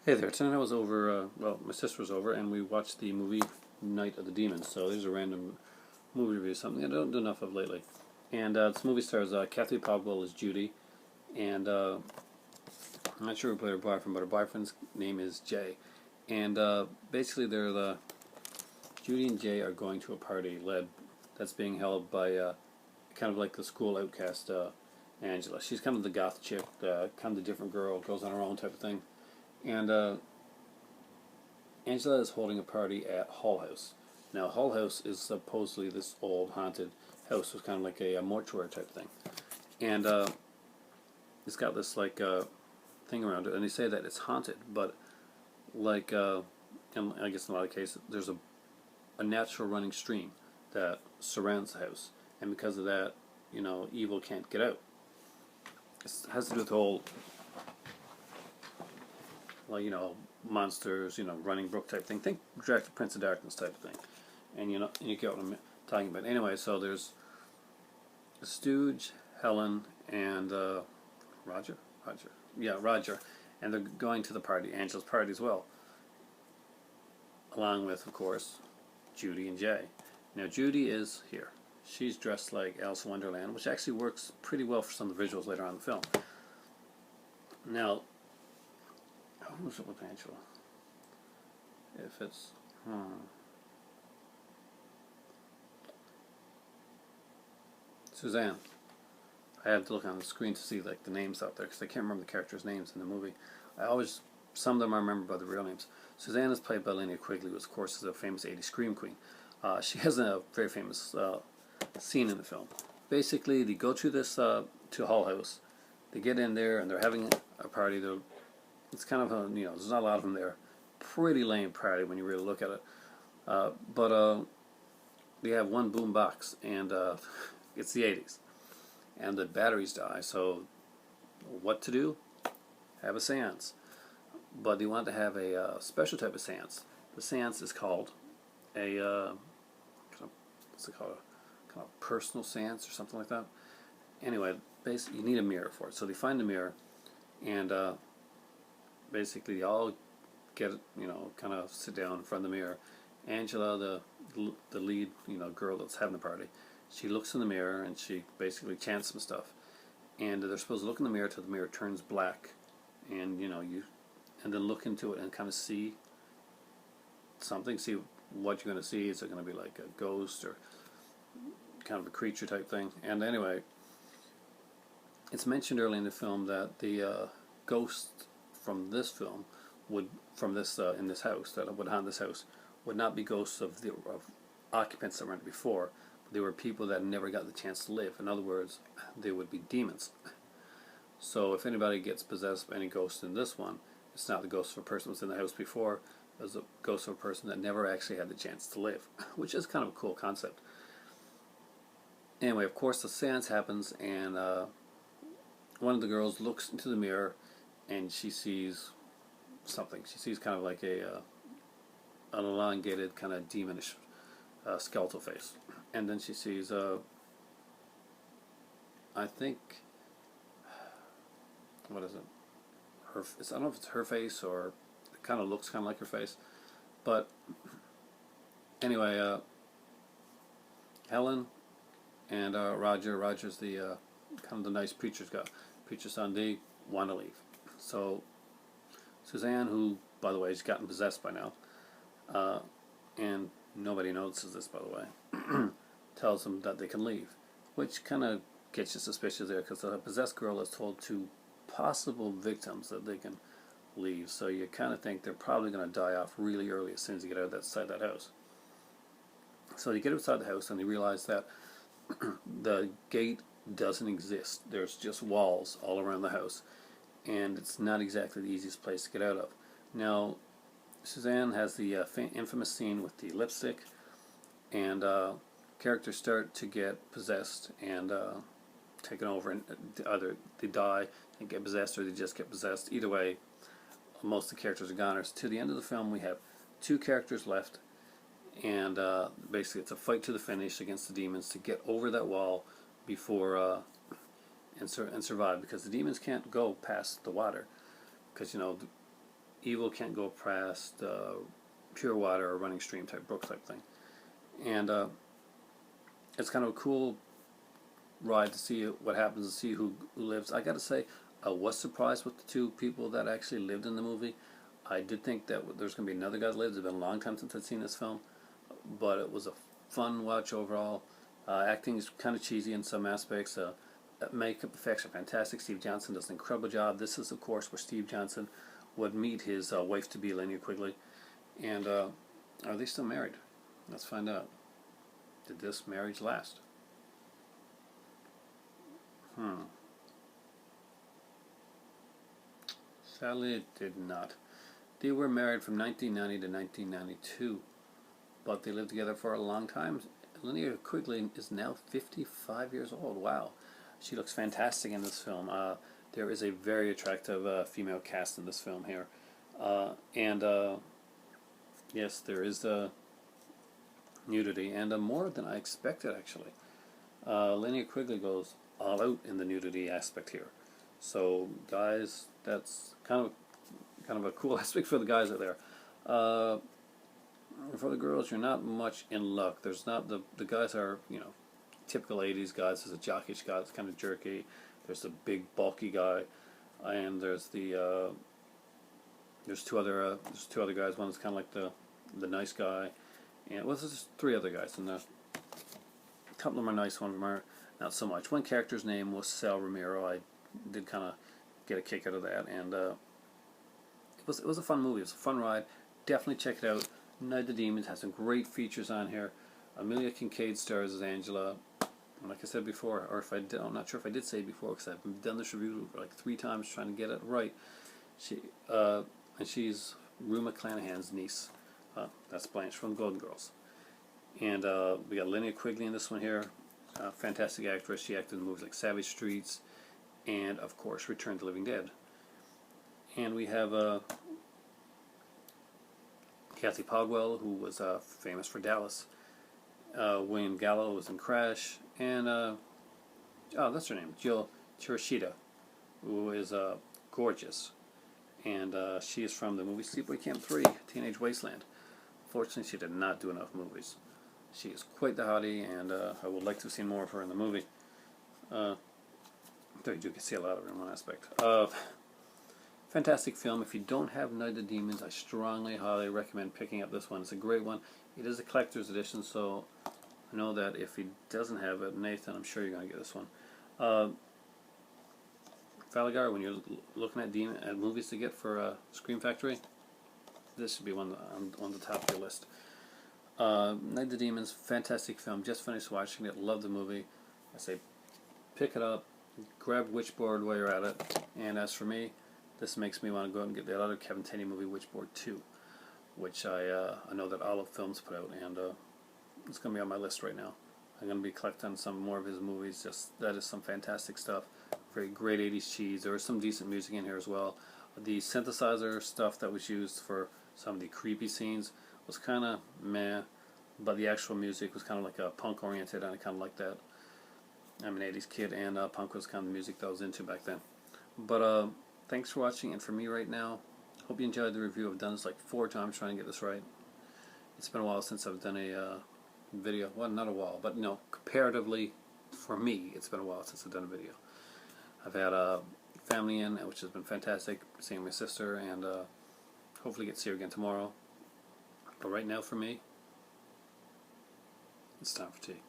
Hey there, tonight I was over, well, my sister was over, and we watched the movie Night of the Demons. So there's a random movie review, something I don't do enough of lately. And this movie stars Kathy Pogwell as Judy, and I'm not sure who played her boyfriend, but her boyfriend's name is Jay. And basically they're Judy and Jay are going to a party that's being held by kind of like the school outcast Angela. She's kind of the goth chick, kind of the different girl, goes on her own type of thing. And Angela is holding a party at Hull House. Now, Hull House is supposedly this old haunted house. It's kind of like a mortuary type thing. And it's got this like thing around it. And they say that it's haunted, but like, and I guess in a lot of cases, there's a natural running stream that surrounds the house. And because of that, evil can't get out. It has to do with the whole, well, monsters, running brook type thing. Think Jack the Prince of Darkness type of thing. And you get what I'm talking about. Anyway, so there's Stooge, Helen, and Roger? Roger. And they're going to the party, Angela's party as well. Along with, of course, Judy and Jay. Now, Judy is here. She's dressed like Alice in Wonderland, which actually works pretty well for some of the visuals later on in the film. Now, who's it with Angela? If it's... Suzanne. I have to look on the screen to see like the names out there because I can't remember the characters' names in the movie. Some of them I remember by the real names. Suzanne is played by Linnea Quigley, who of course is a famous 80s scream queen. She has a very famous scene in the film. Basically, they go to this to Hull House. They get in there and they're having a party. It's kind of a, there's not a lot of them there. Pretty lame party when you really look at it. But they have one boom box, and it's the 80s. And the batteries die, so what to do? Have a seance. But they want to have a special type of seance. The seance is called what's it called? Kind of personal seance or something like that. Anyway, basically you need a mirror for it. So they find the mirror, and basically they all get, kind of sit down in front of the mirror. Angela, the lead, girl that's having the party, she looks in the mirror and she basically chants some stuff. And they're supposed to look in the mirror till the mirror turns black, and and then look into it and kind of see something. See what you're going to see. Is it going to be like a ghost or kind of a creature type thing? And anyway, it's mentioned early in the film that the ghost from this film in this house that would haunt this house would not be ghosts of occupants that were in it before. They were people that never got the chance to live. In other words, they would be demons. So if anybody gets possessed by any ghost in this one, it's not the ghost of a person who was in the house before. It was a ghost of a person that never actually had the chance to live, which is kind of a cool concept. Anyway, of course, the seance happens, and one of the girls looks into the mirror, and she sees something. She sees kind of like an elongated, kind of demonish skeletal face. And then she sees, I think, what is it? I don't know if it's her face or it kind of looks kind of like her face. But anyway, Helen and Roger's the kind of the nice preacher's son, they want to leave. So Suzanne, who, by the way, has gotten possessed by now, and nobody notices this, by the way, tells them that they can leave, which kind of gets you suspicious there, because the possessed girl is told to possible victims that they can leave. So you kind of think they're probably going to die off really early as soon as you get out of that house. So they get outside the house and they realize that the gate doesn't exist. There's just walls all around the house, and it's not exactly the easiest place to get out of. Now, Suzanne has the infamous scene with the lipstick, and characters start to get possessed and taken over, and either they die and get possessed or they just get possessed. Either way, most of the characters are goners. To the end of the film, we have 2 characters left, and basically it's a fight to the finish against the demons to get over that wall before and survive, because the demons can't go past the water, because evil can't go past pure water or running stream type brook type thing. And it's kind of a cool ride to see what happens, to see who lives. I gotta say, I was surprised with the two people that actually lived in the movie. I did think that there's going to be another guy that lives. It's been a long time since I'd seen this film, but it was a fun watch overall. Acting is kind of cheesy in some aspects. Makeup effects are fantastic. Steve Johnson does an incredible job. This is, of course, where Steve Johnson would meet his wife-to-be, Linnea Quigley. And are they still married? Let's find out. Did this marriage last? Sadly, it did not. They were married from 1990 to 1992, but they lived together for a long time. Linnea Quigley is now 55 years old. Wow. She looks fantastic in this film. There is a very attractive female cast in this film here. And yes, there is nudity, and more than I expected, actually. Linnea Quigley goes all out in the nudity aspect here. So, guys, that's kind of a cool aspect for the guys out there. For the girls, you're not much in luck. There's not the guys are, you know, typical 80s guys. There's a jockish guy that's kind of jerky. There's the big bulky guy, and there's two other guys. One's kind of like the nice guy, and well, there's three other guys, and a couple of them are nice. One of them are not so much. One character's name was Sal Romero. I did kind of get a kick out of that, and it was a fun movie. It was a fun ride. Definitely check it out. Night of the Demons has some great features on here. Amelia Kincaid stars as Angela. And like I said before, or if I did, I'm not sure if I did say it before, because I've done this review like 3 times trying to get it right. And she's Rue McClanahan's niece. That's Blanche from the Golden Girls. And we got Linnea Quigley in this one here. Fantastic actress. She acted in movies like Savage Streets, and of course Return to the Living Dead. And we have Kathy Podwell, who was famous for Dallas. William Gallo was in Crash, and oh, that's her name, Jill Chirishita, who is gorgeous, and she is from the movie Sleepaway Camp 3, Teenage Wasteland. Fortunately, she did not do enough movies. She is quite the hottie, and I would like to have seen more of her in the movie. Though you do see a lot of her in one aspect. Fantastic film. If you don't have Night of the Demons, I strongly, highly recommend picking up this one. It's a great one. It is a collector's edition, so I know that if he doesn't have it, Nathan, I'm sure you're going to get this one. Faligar, when you're looking at movies to get for Scream Factory, this should be one on the top of your list. Night of the Demons, fantastic film. Just finished watching it. Love the movie. I say pick it up, grab Witchboard while you're at it. And as for me, this makes me want to go out and get the other Kevin Tenney movie, Witchboard 2, which I know that Olive Films put out, and it's going to be on my list right now. I'm going to be collecting some more of his movies. That is some fantastic stuff. Very great 80s cheese. There was some decent music in here as well. The synthesizer stuff that was used for some of the creepy scenes was kind of meh, but the actual music was kind of like punk oriented, and I kind of like that. I'm an 80s kid, and punk was kind of the music that I was into back then. But thanks for watching, and for me right now, hope you enjoyed the review. I've done this like 4 times trying to get this right. It's been a while since I've done a video. Well, not a while, but no, comparatively for me, it's been a while since I've done a video. I've had family in, which has been fantastic, seeing my sister, and hopefully get to see her again tomorrow. But right now for me, it's time for tea.